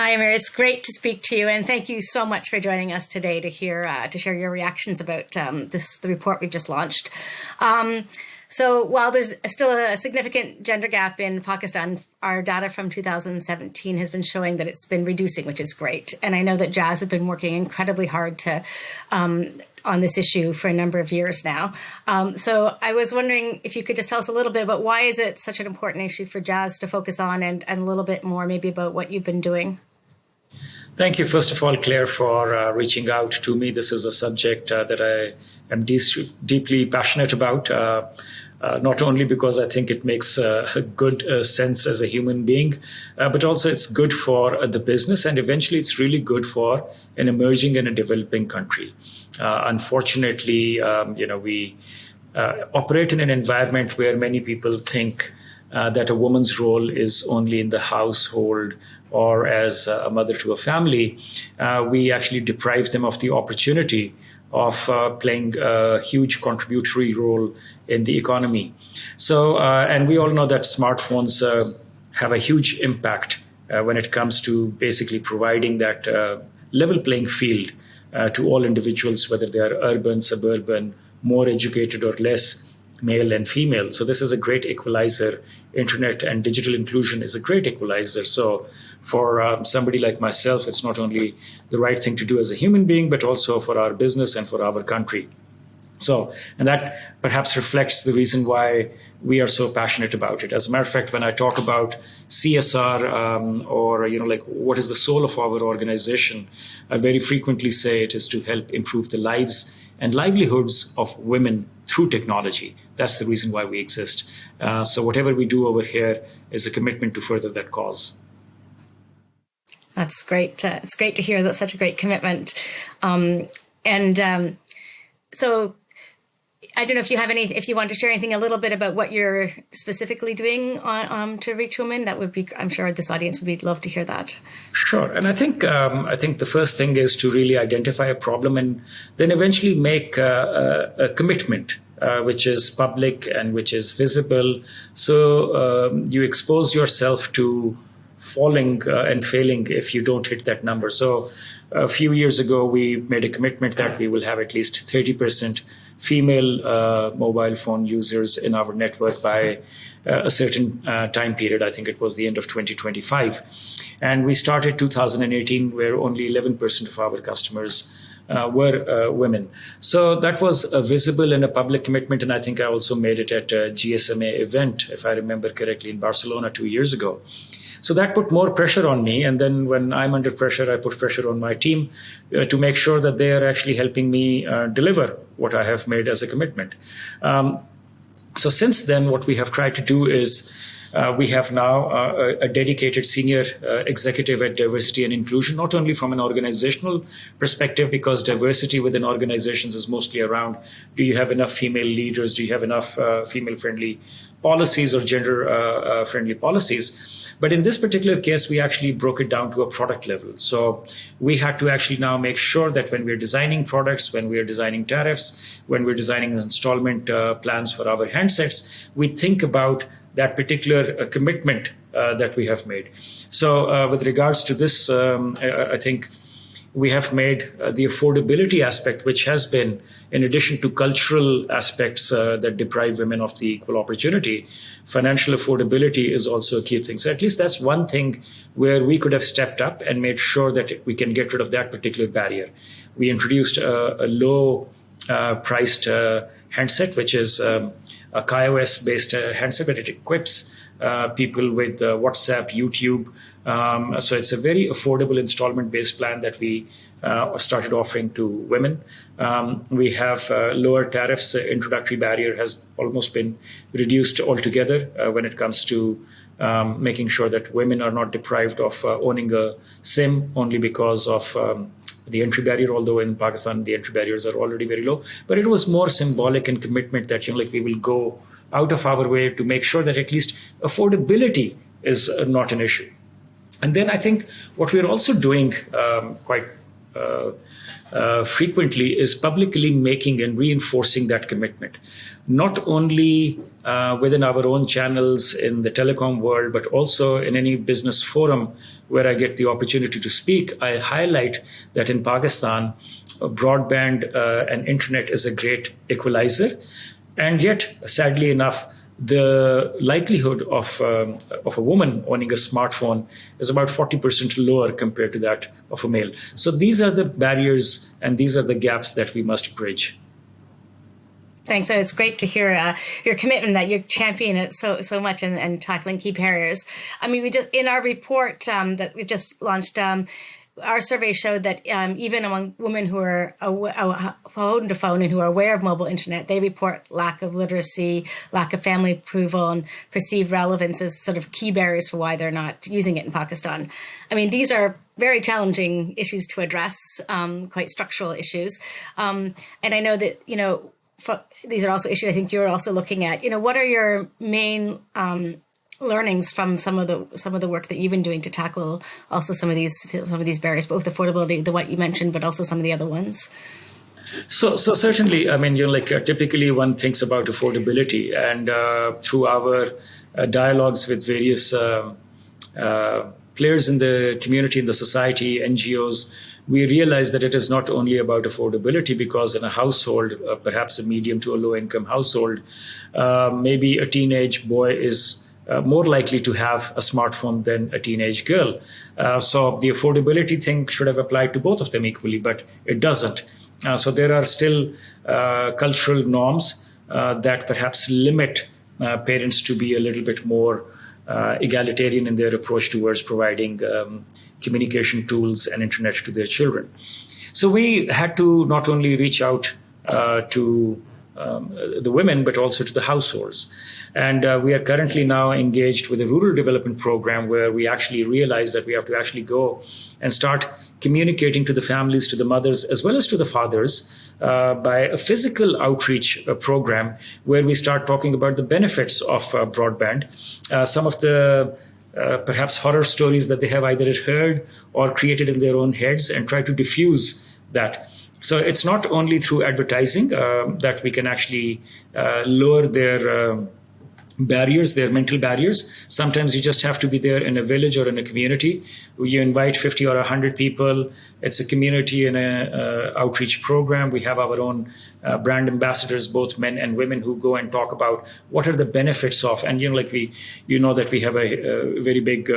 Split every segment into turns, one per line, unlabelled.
Hi, Amir. It's great to speak to you, and thank you so much for joining us today to share your reactions about the report we've just launched. So while there's still a significant gender gap in Pakistan, our data from 2017 has been showing that it's been reducing, which is great. And I know that Jazz have been working incredibly hard to on this issue for a number of years now. So I was wondering if you could just tell us a little bit about why is it such an important issue for Jazz to focus on, and a little bit more maybe about what you've been doing.
Thank you, first of all, Claire, for reaching out to me. This is a subject that I am deeply passionate about, not only because I think it makes a good sense as a human being, but also it's good for the business, and eventually it's really good for an emerging and a developing country. Unfortunately, we operate in an environment where many people think that a woman's role is only in the household or as a mother to a family. We actually deprive them of the opportunity of playing a huge contributory role in the economy. So, and we all know that smartphones have a huge impact when it comes to basically providing that level playing field to all individuals, whether they are urban, suburban, more educated or less, male and female. So this is a great equalizer. Internet and digital inclusion is a great equalizer. So for somebody like myself, it's not only the right thing to do as a human being, but also for our business and for our country. So, and that perhaps reflects the reason why we are so passionate about it. As a matter of fact, when I talk about CSR or, like what is the soul of our organization, I very frequently say it is to help improve the lives and livelihoods of women through technology. That's the reason why we exist. So whatever we do over here is a commitment to further that cause.
That's great. It's great to hear that's such a great commitment. So I don't know if you want to share anything a little bit about what you're specifically doing to reach women. That would be, I'm sure this audience would love to hear that.
Sure, and I think the first thing is to really identify a problem and then eventually make a commitment, which is public and which is visible. So you expose yourself to falling and failing if you don't hit that number. So a few years ago, we made a commitment that we will have at least 30% female mobile phone users in our network by a certain time period. I think it was the end of 2025. And we started 2018 where only 11% of our customers were women. So that was a visible and a public commitment. And I think I also made it at a GSMA event, if I remember correctly, in Barcelona 2 years ago. So that put more pressure on me. And then when I'm under pressure, I put pressure on my team to make sure that they are actually helping me deliver what I have made as a commitment. So since then, what we have tried to do is we have now a dedicated senior executive at diversity and inclusion, not only from an organizational perspective, because diversity within organizations is mostly around, do you have enough female leaders? Do you have enough female-friendly policies or gender-friendly policies? But in this particular case, we actually broke it down to a product level. So we had to actually now make sure that when we're designing products, when we're designing tariffs, when we're designing installment plans for our handsets, we think about that particular commitment that we have made. So with regards to this, I think we have made the affordability aspect, which has been, in addition to cultural aspects that deprive women of the equal opportunity, financial affordability is also a key thing. So at least that's one thing where we could have stepped up and made sure that we can get rid of that particular barrier. We introduced a low priced handset, which is a iOS-based handset, but it equips people with WhatsApp, YouTube. So it's a very affordable installment-based plan that we started offering to women. We have lower tariffs. Introductory barrier has almost been reduced altogether when it comes to making sure that women are not deprived of owning a SIM only because of the entry barrier, although in Pakistan, the entry barriers are already very low. But it was more symbolic and commitment that, we will go out of our way to make sure that at least affordability is not an issue. And then I think what we're also doing quite frequently is publicly making and reinforcing that commitment, not only within our own channels in the telecom world, but also in any business forum where I get the opportunity to speak. I highlight that in Pakistan, broadband and internet is a great equalizer. And yet, sadly enough, the likelihood of a woman owning a smartphone is about 40% lower compared to that of a male. So these are the barriers and these are the gaps that we must bridge.
Thanks. It's great to hear your commitment that you're championing it so much and tackling key barriers. I mean, we just in our report that we've just launched. Our survey showed that even among women who are phone to phone and who are aware of mobile internet, they report lack of literacy, lack of family approval, and perceived relevance as sort of key barriers for why they're not using it in Pakistan. I mean, these are very challenging issues to address, quite structural issues. And I know that, these are also issues I think you're also looking at. What are your main learnings from some of the work that you've been doing to tackle also some of these barriers, both affordability, the what you mentioned, but also some of the other ones?
So certainly, I mean, typically one thinks about affordability, and through our dialogues with various players in the community, in the society, NGOs, we realize that it is not only about affordability, because in a household, perhaps a medium to a low income household, maybe a teenage boy is more likely to have a smartphone than a teenage girl. So the affordability thing should have applied to both of them equally, but it doesn't. So there are still cultural norms that perhaps limit parents to be a little bit more egalitarian in their approach towards providing communication tools and internet to their children. So we had to not only reach out to the women, but also to the households. And we are currently now engaged with a rural development program where we actually realize that we have to actually go and start communicating to the families, to the mothers, as well as to the fathers by a physical outreach program where we start talking about the benefits of broadband, some of the perhaps horror stories that they have either heard or created in their own heads, and try to diffuse that. So it's not only through advertising that we can actually lower their barriers, their mental barriers. Sometimes you just have to be there in a village or in a community. You invite 50 or 100 people. It's a community and a outreach program. We have our own brand ambassadors, both men and women, who go and talk about what are the benefits of, and that we have a very big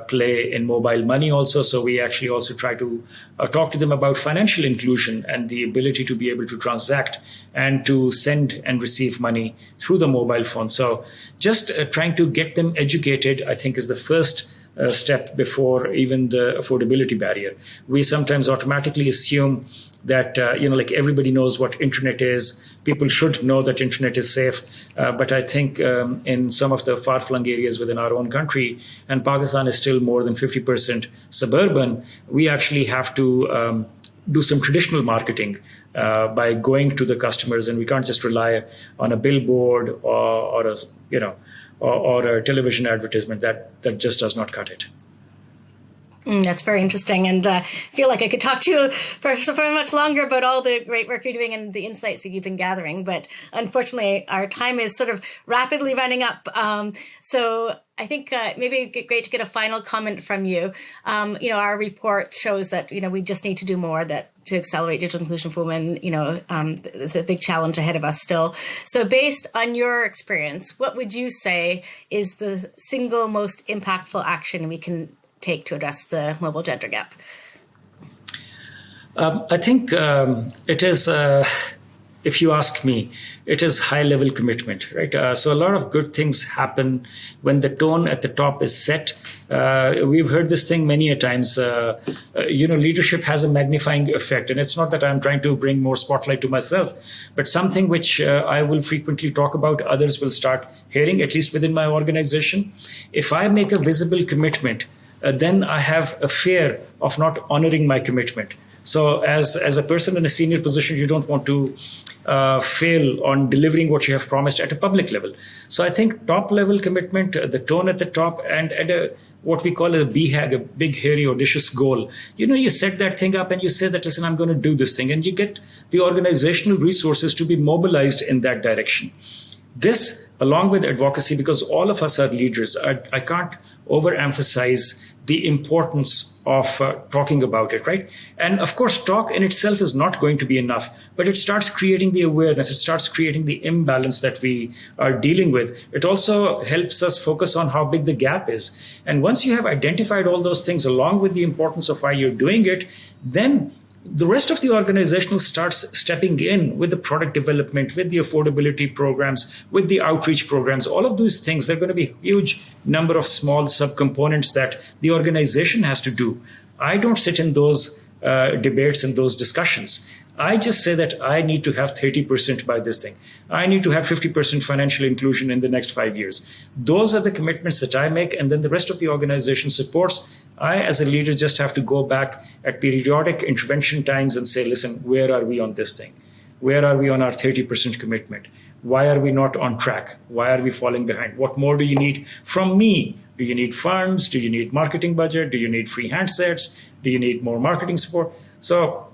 play in mobile money also. So we actually also try to talk to them about financial inclusion and the ability to be able to transact and to send and receive money through the mobile phone. So just trying to get them educated, I think, is the first step before even the affordability barrier. We sometimes automatically assume that everybody knows what internet is. People should know that internet is safe. But I think in some of the far-flung areas within our own country, and Pakistan is still more than 50% suburban, we actually have to do some traditional marketing by going to the customers, and we can't just rely on a billboard or a television advertisement. That just does not cut it.
That's very interesting, and I feel like I could talk to you for much longer about all the great work you're doing and the insights that you've been gathering. But unfortunately, our time is sort of rapidly running up. So I think maybe it'd be great to get a final comment from you. Our report shows that we just need to do more to accelerate digital inclusion for women. There's a big challenge ahead of us still. So based on your experience, what would you say is the single most impactful action we can take to address the mobile gender gap?
I think it is, if you ask me, it is high-level commitment, right? So a lot of good things happen when the tone at the top is set. We've heard this thing many a times. Leadership has a magnifying effect, and it's not that I'm trying to bring more spotlight to myself, but something which I will frequently talk about, others will start hearing, at least within my organization. If I make a visible commitment, then I have a fear of not honoring my commitment. So as a person in a senior position, you don't want to fail on delivering what you have promised at a public level. So I think top level commitment, the tone at the top, and at a what we call a BHAG, a big, hairy, audacious goal. You set that thing up and you say that, listen, I'm going to do this thing. And you get the organizational resources to be mobilized in that direction. This, along with advocacy, because all of us are leaders, I can't overemphasize the importance of talking about it, right? And of course, talk in itself is not going to be enough, but it starts creating the awareness, it starts creating the imbalance that we are dealing with. It also helps us focus on how big the gap is. And once you have identified all those things, along with the importance of why you're doing it, then the rest of the organization starts stepping in with the product development, with the affordability programs, with the outreach programs, all of those things. There are going to be a huge number of small subcomponents that the organization has to do. I don't sit in those debates and those discussions. I just say that I need to have 30% by this thing. I need to have 50% financial inclusion in the next 5 years. Those are the commitments that I make, and then the rest of the organization supports. I, as a leader, just have to go back at periodic intervention times and say, listen, where are we on this thing? Where are we on our 30% commitment? Why are we not on track? Why are we falling behind? What more do you need from me? Do you need funds? Do you need marketing budget? Do you need free handsets? Do you need more marketing support? So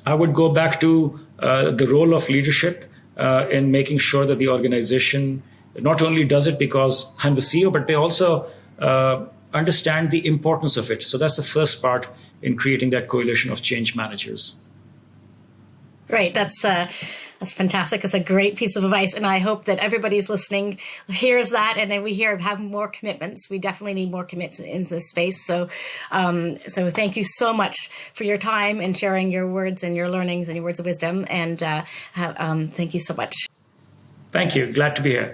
I would go back to the role of leadership in making sure that the organization not only does it because I'm the CEO, but they also understand the importance of it. So that's the first part in creating that coalition of change managers.
Great. That's fantastic. It's a great piece of advice. And I hope that everybody's listening hears that. And then we have more commitments. We definitely need more commitments in this space. So thank you so much for your time and sharing your words and your learnings and your words of wisdom. And thank you so much.
Thank you. Glad to be here.